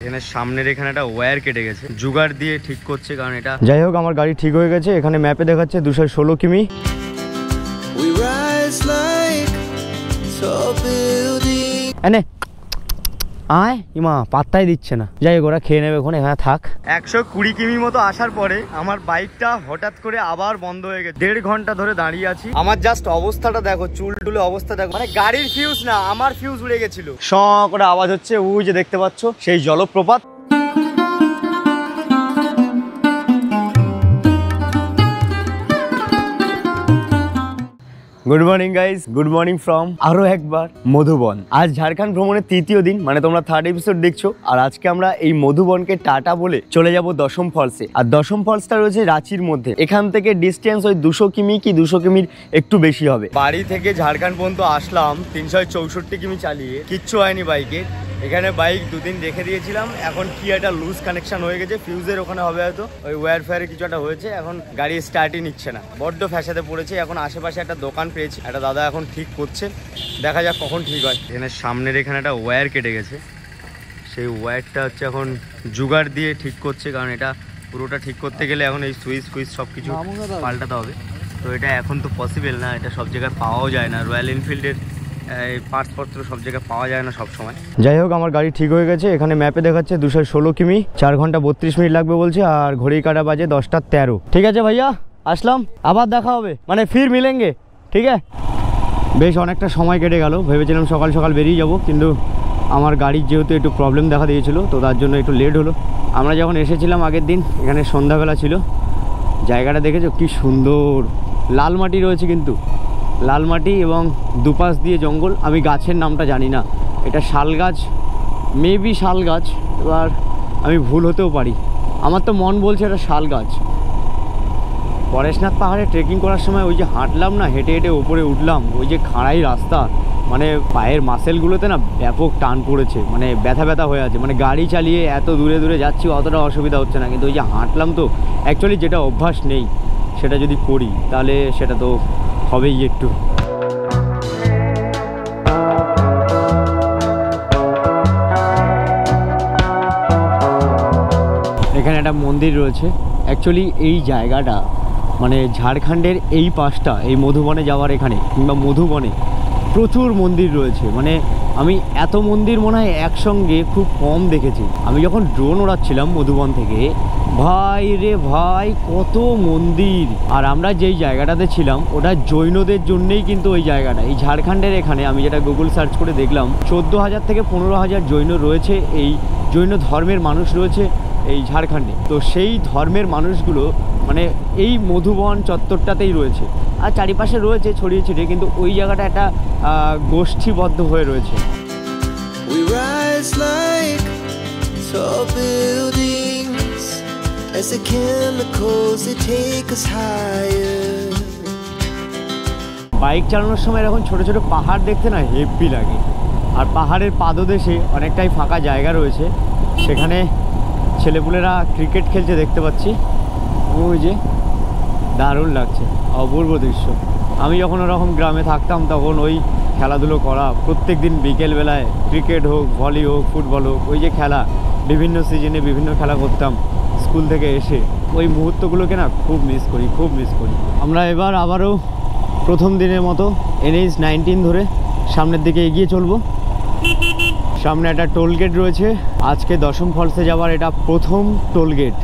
এখানে সামনের এখানে একটা ওয়্যার কেটে গেছে, জুগাড় দিয়ে ঠিক করছে, কারণ এটা যাই হোক আমার গাড়ি ঠিক হয়ে গেছে। এখানে ম্যাপে দেখাচ্ছে 216 কিমি। এনে আয় ইমা পাত্তাই দিচ্ছে না। যাই হোক ওরা খেয়ে নেবে, ওখানে এখানে থাক। 120 কিমি মতো আসার পরে আমার বাইকটা হঠাৎ করে আবার বন্ধ হয়ে গেছে। 1.5 ঘন্টা ধরে দাঁড়িয়ে আছি। আমার জাস্ট অবস্থাটা দেখো, চুল টুলে অবস্থা দেখো, মানে গাড়ির ফিউজ না আমার ফিউজ উড়ে গেছিল। শ করে আওয়াজ হচ্ছে, ওই যে দেখতে পাচ্ছ সেই জলপ্রপাত। Good morning guys, good morning from আরো একবার মধুবন। আজ ঝাড়খণ্ড ভ্রমণের 3য় দিন, মানে তোমরা 3rd এপিসোড দেখছো। আর আজকে আমরা এই মধুবনকে টাটা বলে চলে যাব দশম ফলসে। আর দশম ফলসটা রয়েছে রাঁচির মধ্যে। এখান থেকে ডিস্টেন্স ওই 200 কিমি কি 200 কিমির একটু বেশি হবে। বাড়ি থেকে ঝাড়খণ্ড পর্যন্ত আসলাম 364 কিমি চালিয়ে, কিচ্ছু হয়নি বাইকে। এখানে বাইক 2 দিন রেখে দিয়েছিলাম, এখন কি একটা লুজ কানেকশন হয়ে গেছে, ফিউজের ওখানে হবে হয়তো, ওই ওয়্যার ফেয়ারে কিছু একটা হয়েছে। এখন গাড়ি স্টার্টই নিচ্ছে না, বড্ড ফ্যাসাতে পড়েছে। এখন আশেপাশে একটা দোকান পেয়েছি, একটা দাদা এখন ঠিক করছে, দেখা যাক কখন ঠিক হয়। এখানে সামনের এখানে একটা ওয়্যার কেটে গেছে, সেই ওয়্যারটা হচ্ছে এখন জুগাড় দিয়ে ঠিক করছে, কারণ এটা পুরোটা ঠিক করতে গেলে এখন এই সুইচ সব কিছু পাল্টাতে হবে। তো এটা এখন তো পসিবল না, এটা সব জায়গায় পাওয়াও যায় না। রয়্যাল এনফিল্ডের এই পার্টসপত্র সব জায়গায় পাওয়া যায় না সব সময়। যাই হোক আমার গাড়ি ঠিক হয়ে গেছে। এখানে ম্যাপে দেখাচ্ছে 216 কিমি, 4 ঘন্টা 32 মিনিট লাগবে বলছে। আর ঘড়ি কাটা বাজে 10টা 13। ঠিক আছে ভাইয়া, আসলাম, আবার দেখা হবে, মানে ফির মিলেঙ্গে। ঠিক আছে। বেশ অনেকটা সময় কেটে গেল। ভেবেছিলাম সকাল সকাল বেরিয়ে যাব, কিন্তু আমার গাড়ির যেহেতু একটু প্রবলেম দেখা দিয়েছিল, তো তার জন্য একটু লেট হলো। আমরা যখন এসেছিলাম আগের দিন, এখানে সন্ধ্যাবেলা ছিল। জায়গাটা দেখেছো কি সুন্দর, লাল মাটি রয়েছে, কিন্তু লাল মাটি এবং দুপাশ দিয়ে জঙ্গল। আমি গাছের নামটা জানি না, এটা শাল গাছ, মেবি শাল গাছ, এবার আমি ভুল হতেও পারি। আমার তো মন বলছে এটা শাল গাছ। পরেশনাথ পাহাড়ে ট্রেকিং করার সময় ওই যে হাঁটলাম না, হেঁটে হেঁটে উপরে উঠলাম, ওই যে খাড়াই রাস্তা, মানে পায়ের মাসেলগুলোতে না ব্যাপক টান পড়েছে, মানে ব্যথা ব্যথা হয়ে আছে। মানে গাড়ি চালিয়ে এত দূরে দূরে যাচ্ছি, অতটা অসুবিধা হচ্ছে না, কিন্তু ওই যে হাঁটলাম তো, অ্যাকচুয়ালি যেটা অভ্যাস নেই সেটা যদি করি তাহলে সেটা তো হবেই একটু। এখানে একটা মন্দির রয়েছে। অ্যাকচুয়ালি এই জায়গাটা মানে ঝাড়খণ্ডের এই পাশটা, এই মধুবনে যাওয়ার এখানে কিংবা মধুবনে প্রচুর মন্দির রয়েছে। মানে আমি এত মন্দির মনে হয় একসঙ্গে খুব কম দেখেছি। আমি যখন ড্রোন ওড়াচ্ছিলাম মধুবন থেকে, ভাই রে ভাই কত মন্দির। আর আমরা যেই জায়গাটাতে ছিলাম ওটা জৈনদের জন্যেই কিন্তু ওই জায়গাটা। এই ঝাড়খণ্ডের এখানে আমি যেটা গুগল সার্চ করে দেখলাম, 14,000 থেকে 15,000 জৈন রয়েছে, এই জৈন ধর্মের মানুষ রয়েছে এই ঝাড়খণ্ডে। তো সেই ধর্মের মানুষগুলো মানে এই মধুবন চত্বরটাতেই রয়েছে, আর চারিপাশে রয়েছে ছড়িয়ে ছিটিয়ে, কিন্তু ওই জায়গাটা একটা গোষ্ঠীবদ্ধ হয়ে রয়েছে। বাইক চালানোর সময় এরকম ছোট ছোট পাহাড় দেখতে না হেভি লাগে। আর পাহাড়ের পাদদেশে অনেকটাই ফাঁকা জায়গা রয়েছে, সেখানে ছেলেপুলেরা ক্রিকেট খেলছে দেখতে পাচ্ছি। ওই যে দারুণ লাগছে, অপূর্ব দৃশ্য। আমি যখন ওরকম গ্রামে থাকতাম তখন ওই খেলাধুলো করা, প্রত্যেক দিন বিকেলবেলায় ক্রিকেট হোক, ভলি হোক, ফুটবল হোক, ওই যে খেলা, বিভিন্ন সিজনে বিভিন্ন খেলা করতাম স্কুল থেকে এসে, ওই মুহূর্তগুলোকে না খুব মিস করি, খুব মিস করি। আমরা এবার আবারও প্রথম দিনের মতো NH 19 ধরে সামনের দিকে এগিয়ে চলবো। সামনে একটা টোল গেট রয়েছে, আজকে দশম ফলসে যাওয়ার এটা প্রথম টোল গেট।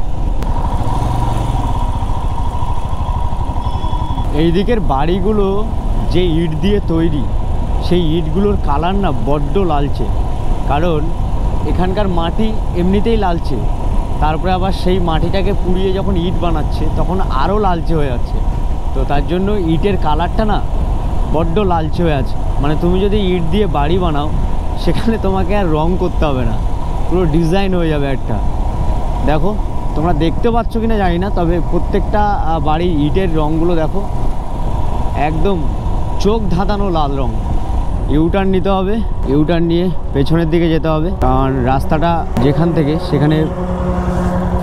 এই দিকের বাড়িগুলো যে ইট দিয়ে তৈরি, সেই ইটগুলোর কালার না বড্ড লালচে, কারণ এখানকার মাটি এমনিতেই লালচে, তারপরে আবার সেই মাটিটাকে পুড়িয়ে যখন ইট বানাচ্ছে তখন আরও লালচে হয়ে যাচ্ছে। তো তার জন্য ইটের কালারটা না বড্ড লালচে হয়ে আছে। মানে তুমি যদি ইট দিয়ে বাড়ি বানাও, সেখানে তোমাকে আর রং করতে হবে না, পুরো ডিজাইন হয়ে যাবে একটা। দেখো তোমরা দেখতে পাচ্ছ কিনা জানি না, তবে প্রত্যেকটা বাড়ির ইটের রঙগুলো দেখো একদম চোখ ধাঁধানো লাল রং। ইউটার্ন নিতে হবে, ইউটার্ন নিয়ে পেছনের দিকে যেতে হবে, কারণ রাস্তাটা যেখান থেকে সেখানে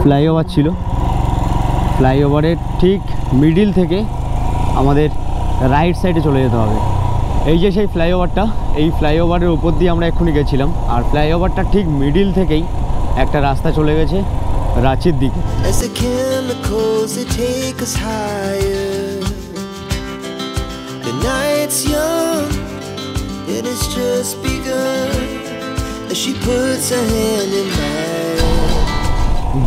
ফ্লাইওভার ছিল, ফ্লাইওভারের ঠিক মিডিল থেকে আমাদের রাইট সাইডে চলে যেতে হবে। এই যে সেই ফ্লাইওভারটা, এই ফ্লাইওভারের উপর দিয়ে আমরা এক্ষুনি গেছিলাম, আর ফ্লাইওভারটা ঠিক মিডিল থেকেই একটা রাস্তা চলে গেছে রাঁচির দিকে। As the chemicals they take us higher, the night's young, it has just begun. As she puts her hand in mine.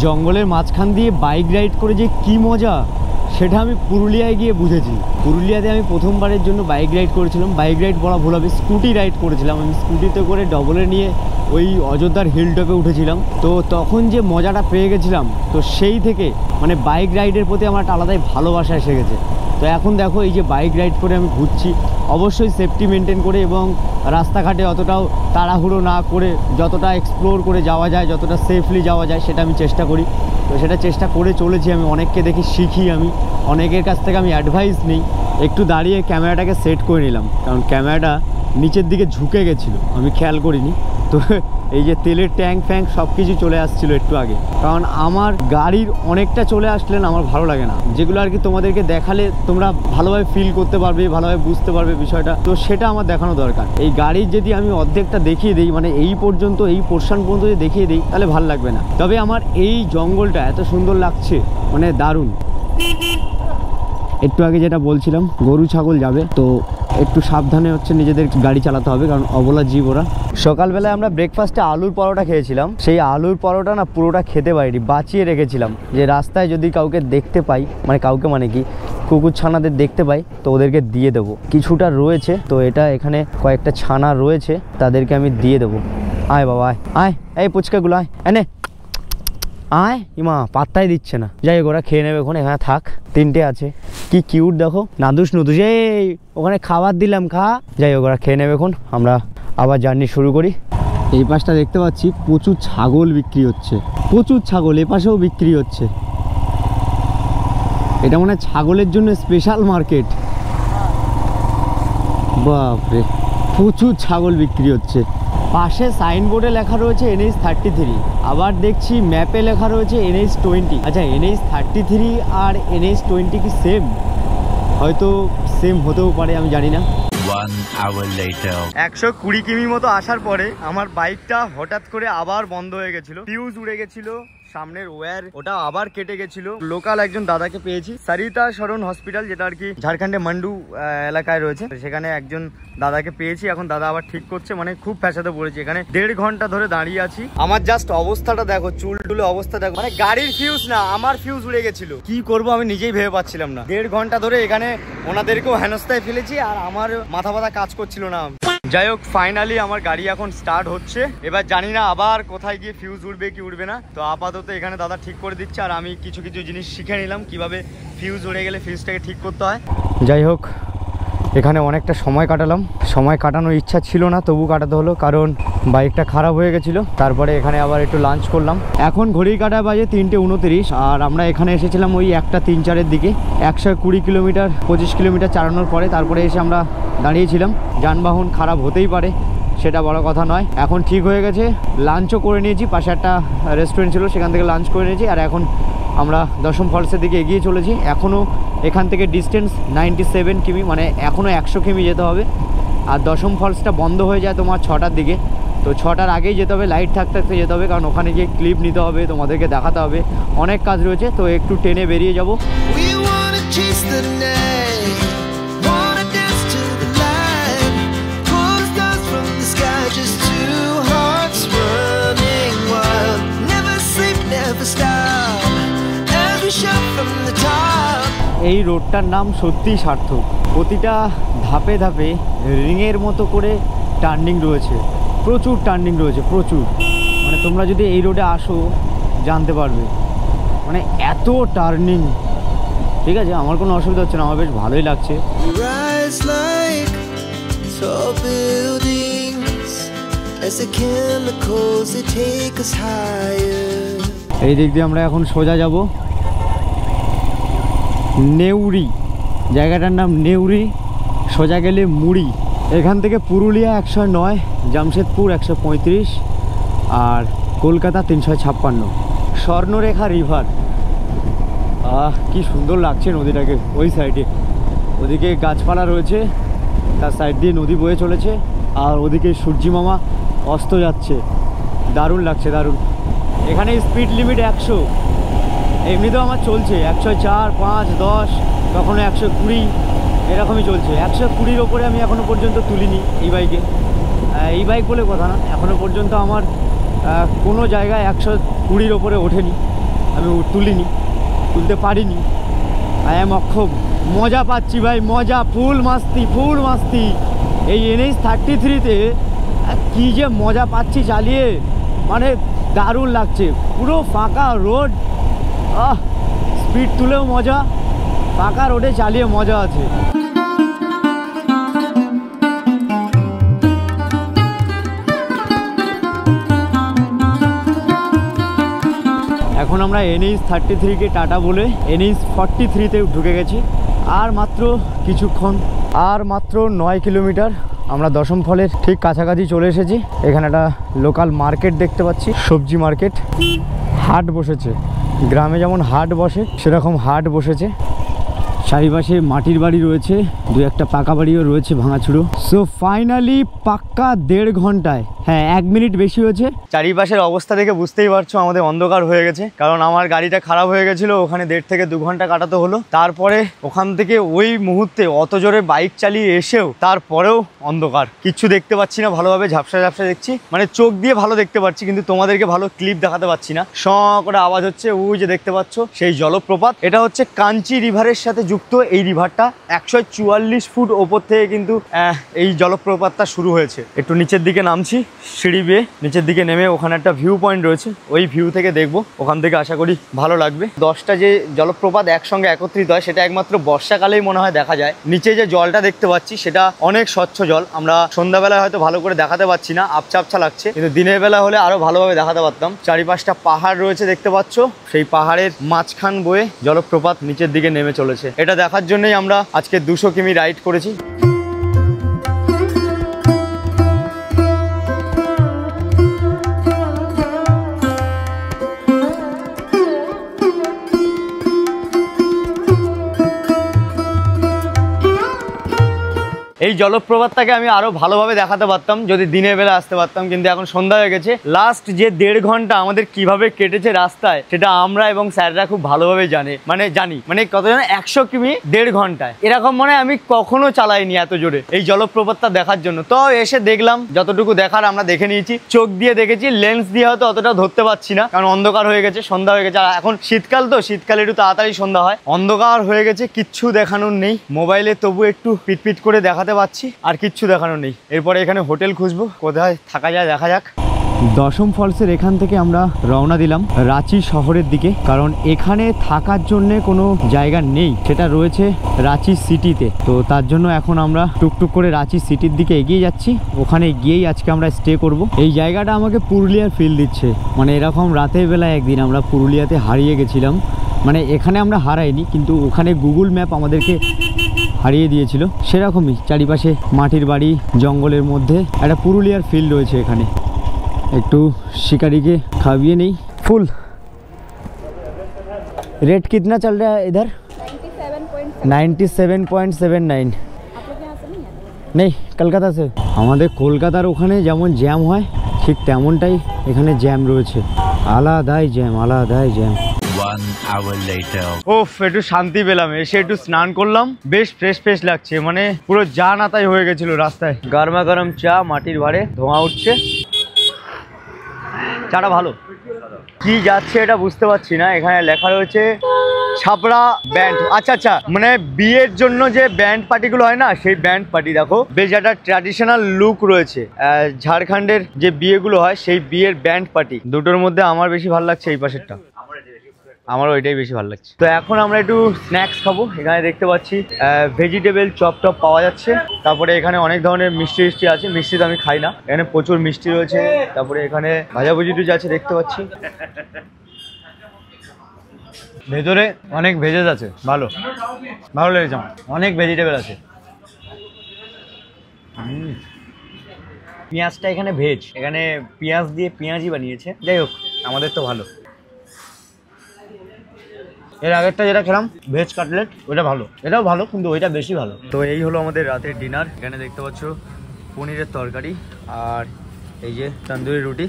জঙ্গলের মাঝখান দিয়ে বাইক রাইড করে যে কি মজা সেটা আমি পুরুলিয়ায় গিয়ে বুঝেছি। পুরুলিয়াতে আমি প্রথমবারের জন্য বাইক রাইড করেছিলাম। বাইক রাইড বলা ভুল হবে, স্কুটি রাইড করেছিলাম। আমি স্কুটিতে করে ডবলে নিয়ে ওই অযোধ্যার হিল টপে উঠেছিলাম। তো তখন যে মজাটা পেয়ে গেছিলাম, তো সেই থেকে মানে বাইক রাইডের প্রতি আমার একটা আলাদাই ভালোবাসা এসে গেছে। তো এখন দেখো এই যে বাইক রাইড করে আমি ঘুরছি, অবশ্যই সেফটি মেনটেন করে এবং রাস্তাঘাটে অতটাও তাড়াহুড়ো না করে যতটা এক্সপ্লোর করে যাওয়া যায়, যতটা সেফলি যাওয়া যায় সেটা আমি চেষ্টা করি। তো সেটা চেষ্টা করে চলেছি। আমি অনেককে দেখি শিখি, আমি অনেকের কাছ থেকে আমি অ্যাডভাইস নিই। একটু দাঁড়িয়ে ক্যামেরাটাকে সেট করে নিলাম, কারণ ক্যামেরাটা নিচের দিকে ঝুঁকে গেছিলো, আমি খেয়াল করিনি। তো এই যে তেলের ট্যাঙ্ক ফ্যাঙ্ক সব কিছু চলে আসছিলো একটু আগে, কারণ আমার গাড়ির অনেকটা চলে আসলে না আমার ভালো লাগে না। যেগুলো আর কি তোমাদেরকে দেখালে তোমরা ভালোভাবে ফিল করতে পারবে, ভালোভাবে বুঝতে পারবে বিষয়টা, তো সেটা আমার দেখানো দরকার। এই গাড়ির যদি আমি অর্ধেকটা দেখিয়ে দিই, মানে এই পর্যন্ত এই পোর্শন পর্যন্ত যদি দেখিয়ে দিই তাহলে ভালো লাগবে না। তবে আমার এই জঙ্গলটা এত সুন্দর লাগছে, মানে দারুণ। একটু আগে যেটা বলছিলাম, গরু ছাগল যাবে, তো একটু সাবধানে হচ্ছে নিজেদের গাড়ি চালাতে হবে, কারণ অবলা জীব ওরা। সকালবেলায় আমরা ব্রেকফাস্টে আলুর পরোটা খেয়েছিলাম। সেই আলুর পরোটা না পুরোটা খেতে পারিনি, বাঁচিয়ে রেখেছিলাম, যে রাস্তায় যদি কাউকে দেখতে পাই, মানে কাউকে মানে কি কুকুর ছানাদের দেখতে পাই তো ওদেরকে দিয়ে দেবো। কিছুটা রয়েছে, তো এটা এখানে কয়েকটা ছানা রয়েছে, তাদেরকে আমি দিয়ে দেবো। আয় বাবা আয়, আয় এই পুচকাগুলো আয়, এনে আয়। ইমা পাত্তাই দিচ্ছে না। যাই হোক, ওরা খেয়ে নেবে ওখানে, এখানে থাক। তিনটে আছে, কি কিউট দেখো, নাদুস নুদুস। এই ওখানে খাবার দিলাম, খা। যাই হোক, ওরা খেয়ে নেবে এখন, আমরা আবার জার্নি শুরু করি। এই পাশটা দেখতে পাচ্ছি প্রচুর ছাগল বিক্রি হচ্ছে, প্রচুর ছাগল। এ পাশেও বিক্রি হচ্ছে। এটা মনে হয় ছাগলের জন্য স্পেশাল মার্কেট। বাপরে, প্রচুর ছাগল বিক্রি হচ্ছে। পাশে সাইনবোর্ডে লেখা রয়েছে NH33, আবার দেখছি ম্যাপে লেখা রয়েছে NH20। আচ্ছা, NH33 আর NH20 কি সেম? হয়তো সেম হতেও পারে, আমি জানি না। 1 hour later 120 কিমি মতো আসার পরে আমার বাইকটা হঠাৎ করে আবার বন্ধ হয়ে গেছিল, ফিউজ উড়ে গেছিল, সামনের ওয়্যার ওটা আবার কেটে গেছিল। লোকাল একজন দাদাকে পেয়েছি, সরিতা শরণ হসপিটাল, যেটা আর কি ঝাড়খণ্ডে মান্ডু এলাকায় রয়েছে, সেখানে একজন দাদাকে পেয়েছি। এখন দাদা আবার ঠিক করছে, মানে খুব ফ্যাসাতে পড়েছি। এখানে 1.5 ঘন্টা ধরে দাঁড়িয়ে আছি। আমার জাস্ট অবস্থাটা দেখো, চুল টুলে অবস্থা দেখো, মানে গাড়ির ফিউজ না, আমার ফিউজ উড়ে গেছিল। কি করব আমি নিজেই ভেবে পাচ্ছিলাম না। 1.5 ঘন্টা ধরে এখানে ওনাদেরকেও হেনস্থায় ফেলেছি, আর আমার মাথা ব্যথা কাজ করছিল না। যাই হোক, ফাইনালি আমার গাড়ি এখন স্টার্ট হচ্ছে। এবার জানি না আবার কোথায় গিয়ে ফিউজ উঠবে কি উঠবে না। তো আপাতত এখানে দাদা ঠিক করে দিচ্ছে, আর আমি কিছু কিছু জিনিস শিখে নিলাম কিভাবে ফিউজ উড়ে গেলে ফিউজটাকে ঠিক করতে হয়। যাই হোক, এখানে অনেকটা সময় কাটালাম। সময় কাটানোর ইচ্ছা ছিল না, তবু কাটাতে হলো, কারণ বাইকটা খারাপ হয়ে গেছিলো। তারপরে এখানে আবার একটু লাঞ্চ করলাম। এখন ঘড়ির কাটা বাজে 3:29, আর আমরা এখানে এসেছিলাম ওই 1:03-4-এর দিকে। 120 কিলোমিটার 25 কিলোমিটার চালানোর পরে তারপরে এসে আমরা দাঁড়িয়েছিলাম। যানবাহন খারাপ হতেই পারে, সেটা বড় কথা নয়। এখন ঠিক হয়ে গেছে, লাঞ্চও করে নিয়েছি। পাশে একটা রেস্টুরেন্ট ছিল, সেখান থেকে লাঞ্চ করে নিয়েছি। আর এখন আমরা দশম ফলসের দিকে এগিয়ে চলেছি। এখনও এখান থেকে ডিস্টেন্স 97 কিমি, মানে এখনও 100 কিমি যেতে হবে। আর দশম ফলসটা বন্ধ হয়ে যায় তোমার 6টার দিকে, তো 6টার আগেই যেতে হবে, লাইট থাকতে থাকতে যেতে হবে, কারণ ওখানে গিয়ে ক্লিপ নিতে হবে, তোমাদেরকে দেখাতে হবে, অনেক কাজ রয়েছে। তো একটু টেনে বেরিয়ে যাব। এই রোডটার নাম সত্যিই সার্থক। প্রতিটা ধাপে ধাপে রিংয়ের মতো করে টার্নিং রয়েছে, প্রচুর টার্নিং রয়েছে, প্রচুর। মানে তোমরা যদি এই রোডে আসো জানতে পারবে, মানে এত টার্নিং। ঠিক আছে, আমার কোনো অসুবিধা হচ্ছে না, আমার বেশ ভালোই লাগছে। এই দিক দিয়ে আমরা এখন সোজা যাব নেউরি, জায়গাটার নাম নেউরি। সোজা গেলে মুড়ি। এখান থেকে পুরুলিয়া 109, জামশেদপুর 135, আর কলকাতা 356। স্বর্ণরেখা রিভার। কি সুন্দর লাগছে নদীটাকে। ওই সাইডে ওদিকে গাছপালা রয়েছে, তার সাইড দিয়ে নদী বয়ে চলেছে, আর ওদিকে সূর্যি মামা অস্ত যাচ্ছে। দারুণ লাগছে, দারুণ। এখানে স্পিড লিমিট 100, এমনিতেও আমার চলছে 104, 5, 10, কখনো 120, এরকমই চলছে। 120-র ওপরে আমি এখনও পর্যন্ত তুলিনি এই বাইকে। এই বাইক বলে কথা না, এখনও পর্যন্ত আমার কোনো জায়গায় 120-র ওপরে ওঠেনি, আমি তুলতে পারিনি। আই এম অক্ষম। মজা পাচ্ছি ভাই, মজা, ফুল মাস্তি। এই NH 33-তে কী যে মজা পাচ্ছি চালিয়ে, মানে দারুণ লাগছে। পুরো ফাঁকা রোড, স্পিড তুলেও মজা, ফাঁকা রোডে চালিয়ে মজা আছে। এখন আমরা NH 33-কে টাটা বলে NH 43-তে ঢুকে গেছি। আর মাত্র কিছুক্ষণ, আর মাত্র 9 কিলোমিটার আমরা দশম ফলের ঠিক কাছাকাছি চলে এসেছি। এখানে একটা লোকাল মার্কেট দেখতে পাচ্ছি, সবজি মার্কেট। হাট বসেছে, গ্রামে যেমন হাট বসে সেরকম হাট বসেছে। চারিপাশে মাটির বাড়ি রয়েছে, দু একটা পাকা বাড়িও রয়েছে ভাঙাচুরো। সো ফাইনালি পাক্কা 1.5 ঘন্টায়, হ্যাঁ 1 মিনিট বেশি হয়েছে। চারিপাশের অবস্থা দেখে বুঝতেই পারছো আমাদের অন্ধকার হয়ে গেছে, কারণ আমার গাড়িটা খারাপ হয়ে গেছিলো। ওখানে 1.5 থেকে 2 ঘন্টা কাটাতে হলো। তারপরে ওখান থেকে ওই মুহূর্তে অত জোরে বাইক চালিয়ে এসেও তারপরেও অন্ধকার, কিচ্ছু দেখতে পাচ্ছি না ভালোভাবে, ঝাপসা দেখছি। মানে চোখ দিয়ে ভালো দেখতে পাচ্ছি, কিন্তু তোমাদেরকে ভালো ক্লিপ দেখাতে পাচ্ছি না। স করে আওয়াজ হচ্ছে, ওই যে দেখতে পাচ্ছ সেই জলপ্রপাত। এটা হচ্ছে কাঞ্চি রিভারের সাথে যুক্ত এই রিভারটা। 144 ফুট ওপর থেকে কিন্তু এই জলপ্রপাতটা শুরু হয়েছে। একটু নিচের দিকে নামছি, সিঁড়ি বেয়ে নিচের দিকে নেমে ওখানে একটা ভিউ পয়েন্ট রয়েছে, ওই ভিউ থেকে দেখবো। ওখান থেকে আশা করি ভালো লাগবে। 10টা যে জলপ্রপাত একসঙ্গে একত্রিত হয় সেটা একমাত্র বর্ষাকালেই মনে হয় দেখা যায়। নিচে যে জলটা দেখতে পাচ্ছি সেটা অনেক স্বচ্ছ জল। আমরা সন্ধ্যাবেলায় হয়তো ভালো করে দেখাতে পাচ্ছি না, আবছা লাগছে, কিন্তু দিনের বেলা হলে আরো ভালোভাবে দেখাতে পারতাম। চারিপাশটা পাহাড় রয়েছে দেখতে পাচ্ছ, সেই পাহাড়ের মাঝখান বয়ে জলপ্রপাত নিচের দিকে নেমে চলেছে। এটা দেখার জন্যই আমরা আজকে 200 কিমি রাইড করেছি। এই জলপ্রপাতটাকে আমি আরো ভালোভাবে দেখাতে পারতাম যদি দিনের বেলা আসতে পারতাম, কিন্তু এখন সন্ধ্যা হয়ে গেছে। লাস্ট যে 1.5 ঘন্টা আমাদের কিভাবে কেটেছে রাস্তায় সেটা আমরা এবং স্যাররা খুব ভালোভাবে জানি। মানে কত জানো, 100 কিমি 1.5 ঘন্টায়, এরকম মনে আমি কখনো চালাইনি এত জোরে এই জলপ্রপাতটা দেখার জন্য। তো এসে দেখলাম, যতটুকু দেখার আমরা দেখে নিয়েছি, চোখ দিয়ে দেখেছি, লেন্স দিয়ে হয়তো অতটা ধরতে পারছি না, কারণ অন্ধকার হয়ে গেছে, সন্ধ্যা হয়ে গেছে। আর এখন শীতকাল, তো শীতকালে একটু তাড়াতাড়ি সন্ধ্যা হয়। অন্ধকার হয়ে গেছে, কিচ্ছু দেখানোর নেই। মোবাইলে তবু একটু পিটপিট করে দেখাতে পাচ্ছি, আর কিচ্ছু দেখানো নেই। এরপরে এখানে হোটেল খুঁজবো, কোথায় থাকা যায় দেখা যাক। দশম ফলসের এখান থেকে আমরা রওনা দিলাম রাঁচি শহরের দিকে, কারণ এখানে থাকার জন্য কোনো জায়গা নেই, সেটা রয়েছে রাঁচি সিটিতে। তো তার জন্য এখন আমরা টুকটুক করে রাঁচি সিটির দিকে এগিয়ে যাচ্ছি। ওখানে গিয়েই আজকে আমরা স্টে করব। এই জায়গাটা আমাকে পুরুলিয়ার ফিল দিচ্ছে, মানে এরকম রাতের বেলায় একদিন আমরা পুরুলিয়াতে হারিয়ে গেছিলাম। মানে এখানে আমরা হারাইনি, কিন্তু ওখানে গুগল ম্যাপ আমাদেরকে হারিয়ে দিয়েছিল। সেরকমই চারিপাশে মাটির বাড়ি, জঙ্গলের মধ্যে একটা পুরুলিয়ার ফিল রয়েছে এখানে। একটু शिकारी खाविए नहीं। फुल रेट कितना चल रहा है इधर? 97.79। नहीं कलकाता से। हमारे कोलकातार ओखाने जेमन जैम হয় ঠিক তেমনটাই এখানে জ্যাম রয়েছে, আলাদাই জ্যাম, আলাদাই জ্যাম। 1 hour later। ওফ, একটু শান্তি পেলাম, এসে একটু স্নান করলাম, বেশ ফ্রেশ লাগছে। মানে পুরো যা নাতাই হয়ে গেছিল রাস্তায়। গরমা গরম চা, মাটির ভারে ধোঁয়া উঠছে, চাটা ভালো। কি যাচ্ছে এটা বুঝতে পারছি না। এখানে লেখা রয়েছে ছাপড়া ব্যান্ড। আচ্ছা, মানে বিয়ের জন্য যে ব্যান্ড পার্টিগুলো হয় না, সেই ব্যান্ড পার্টি। দেখো বেশ একটা ট্র্যাডিশনাল লুক রয়েছে। ঝাড়খণ্ডের যে বিয়েগুলো হয় সেই বিয়ের ব্যান্ড পার্টি। দুটোর মধ্যে আমার বেশি ভালো লাগছে এই পাশেরটা, আমার ওইটাই বেশি ভালো লাগছে। তো এখন আমরা একটু স্ন্যাক্স খাবো। এখানে দেখতে পাচ্ছি ভেজিটেবল চপ টপ পাওয়া যাচ্ছে। তারপরে এখানে অনেক ধরনের মিষ্টি আছে। মিষ্টি তো আমি খাই না, এখানে প্রচুর মিষ্টি রয়েছে। তারপরে এখানে ভাজাভুজি টুজি আছে দেখতে পাচ্ছি। ভেতরে অনেক ভেজেস আছে, ভালো লেগেছে আমার। অনেক ভেজিটেবল আছে। পেঁয়াজটা এখানে ভেজ, এখানে পেঁয়াজ দিয়ে পেঁয়াজই বানিয়েছে। যাই হোক, আমাদের তো ভালো। এর আগেরটা যেটা খেলাম ভেজ কাটলেট, ওইটা ভালো, এটাও ভালো, কিন্তু ওইটা বেশি ভালো। তো এই হলো আমাদের রাতের ডিনার। এখানে দেখতে পাচ্ছ পনিরের তরকারি আর এই যে তন্দুরি রুটি।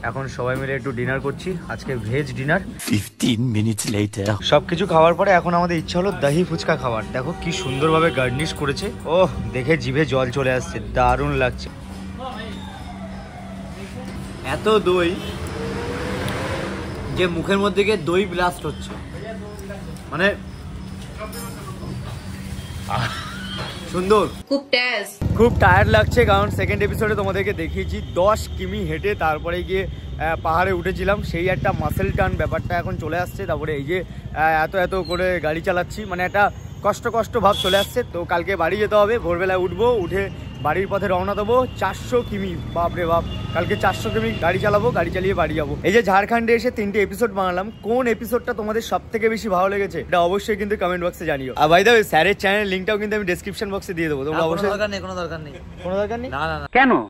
এখন সবাই মিলে একটু ডিনার করছি, আজকে ভেজ ডিনার। 15 minutes later. সবকিছু খাওয়ার পরে এখন আমাদের ইচ্ছা হলো দহি ফুচকা খাওয়ার। দেখো কি সুন্দরভাবে গার্নিশ করেছে, ওহ দেখে জিভে জল চলে আসছে, দারুণ লাগছে। এত দই যে মুখের মধ্যে গিয়ে দই ব্লাস্ট হচ্ছে, মানে সুন্দর। খুব টায়ার্ড লাগছে, কারণ সেকেন্ড এপিসোডে তোমাদেরকে দেখিয়েছি 10 কিমি হেঁটে তারপরে গিয়ে পাহাড়ে উঠেছিলাম, সেই একটা মাসেল টান ব্যাপারটা এখন চলে আসছে। তারপরে এই যে এত এত করে গাড়ি চালাচ্ছি, মানে একটা কষ্ট কষ্ট ভাব চলে আসছে। তো কালকে বাড়ি যেতে হবে, ভোরবেলায় উঠবো, উঠে বাড়ির পথে রওনা দেবো। 400 কিমি, বাপরে বাপ, কালকে 400 কিমি গাড়ি চালাবো, গাড়ি চালিয়ে বাড়ি যাবো। এই যে ঝাড়খণ্ডে এসে 3টে এপিসোড বানালাম, কোন এপিসোডটা তোমাদের সব থেকে বেশি ভালো লেগেছে এটা অবশ্যই কিন্তু কমেন্ট বক্সে জানিও। আর বাই দ্য ওয়ে স্যারের চ্যানেল লিঙ্কটাও কিন্তু আমি ডেসক্রিপশন বক্সে দিয়ে দেবো, তোমরা অবশ্যই। কোনো দরকার নেই কোনো দরকার নেই, না না না কেন?